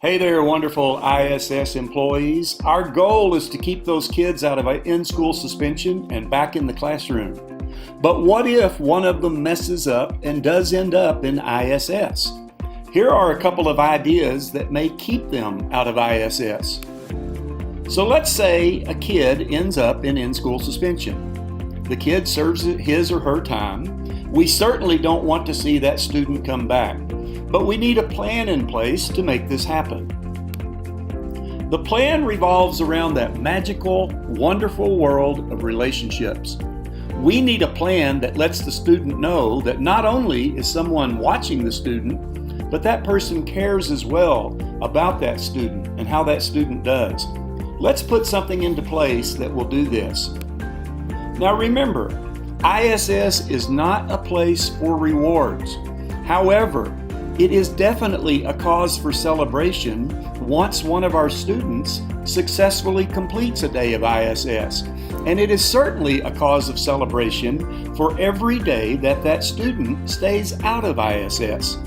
Hey there, wonderful ISS employees. Our goal is to keep those kids out of in-school suspension and back in the classroom. But what if one of them messes up and does end up in ISS? Here are a couple of ideas that may keep them out of ISS. So let's say a kid ends up in in-school suspension. The kid serves his or her time. We certainly don't want to see that student come back, but we need a plan in place to make this happen. The plan revolves around that magical, wonderful world of relationships. We need a plan that lets the student know that not only is someone watching the student, but that person cares as well about that student and how that student does. Let's put something into place that will do this. Now remember, ISS is not a place for rewards. However, it is definitely a cause for celebration once one of our students successfully completes a day of ISS. And it is certainly a cause of celebration for every day that that student stays out of ISS.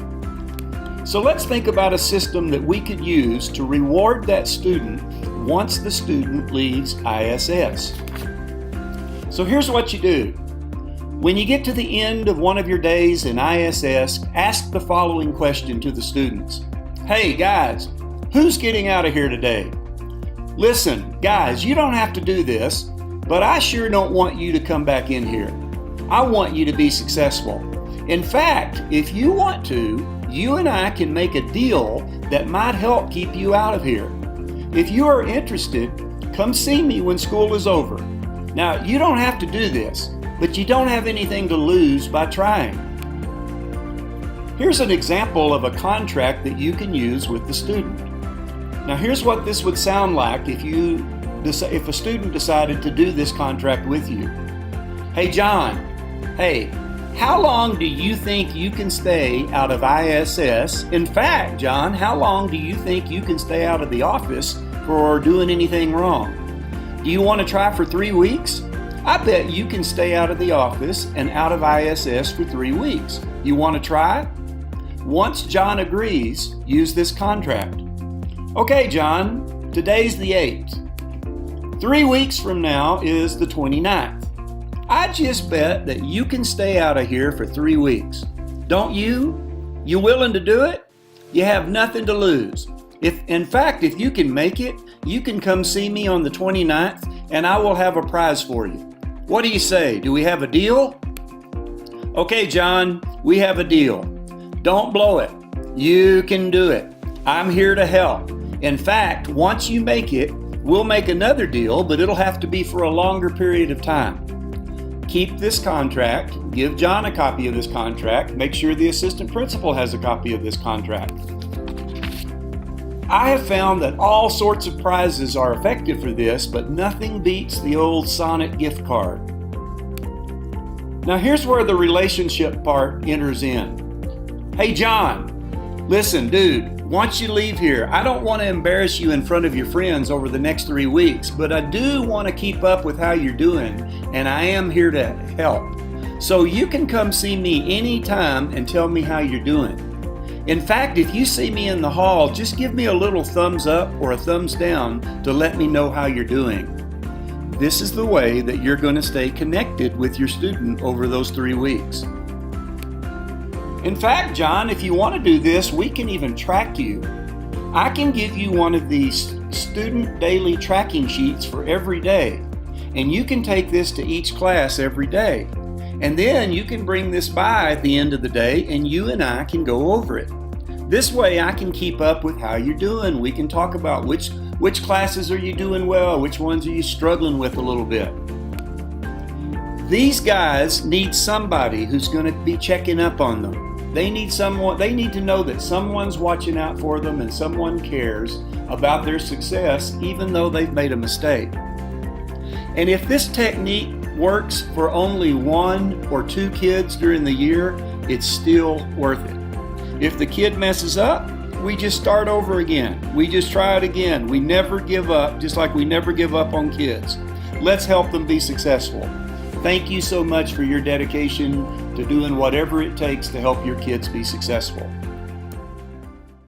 So let's think about a system that we could use to reward that student once the student leaves ISS. So here's what you do. When you get to the end of one of your days in ISS, ask the following question to the students. Hey guys, who's getting out of here today? Listen, guys, you don't have to do this, but I sure don't want you to come back in here. I want you to be successful. In fact, if you want to, you and I can make a deal that might help keep you out of here. If you are interested, come see me when school is over. Now, you don't have to do this, but you don't have anything to lose by trying. Here's an example of a contract that you can use with the student. Now here's what this would sound like if a student decided to do this contract with you. Hey John, hey, how long do you think you can stay out of ISS? In fact, John, how long do you think you can stay out of the office for doing anything wrong? Do you want to try for 3 weeks? I bet you can stay out of the office and out of ISS for 3 weeks. You want to try? Once John agrees, use this contract. Okay, John, today's the 8th. 3 weeks from now is the 29th. I just bet that you can stay out of here for 3 weeks. Don't you? You willing to do it? You have nothing to lose. In fact, if you can make it, you can come see me on the 29th and I will have a prize for you. What do you say? Do we have a deal? Okay, John, we have a deal. Don't blow it. You can do it. I'm here to help. In fact, once you make it, we'll make another deal, but it'll have to be for a longer period of time. Keep this contract. Give John a copy of this contract. Make sure the assistant principal has a copy of this contract. I have found that all sorts of prizes are effective for this, but nothing beats the old Sonic gift card. Now here's where the relationship part enters in. Hey John, listen dude, once you leave here, I don't want to embarrass you in front of your friends over the next 3 weeks, but I do want to keep up with how you're doing, and I am here to help. So you can come see me anytime and tell me how you're doing. In fact, if you see me in the hall, just give me a little thumbs up or a thumbs down to let me know how you're doing. This is the way that you're going to stay connected with your student over those 3 weeks. In fact, John, if you want to do this, we can even track you. I can give you one of these student daily tracking sheets for every day, and you can take this to each class every day. And then you can bring this by at the end of the day and you and I can go over it. This way I can keep up with how you're doing. We can talk about which classes are you doing well, which ones are you struggling with a little bit. These guys need somebody who's going to be checking up on them. They need to know that someone's watching out for them and someone cares about their success even though they've made a mistake. And if this technique works for only 1 or 2 kids during the year, it's still worth it. If the kid messes up, we just start over again. We just try it again. We never give up, just like we never give up on kids. Let's help them be successful. Thank you so much for your dedication to doing whatever it takes to help your kids be successful.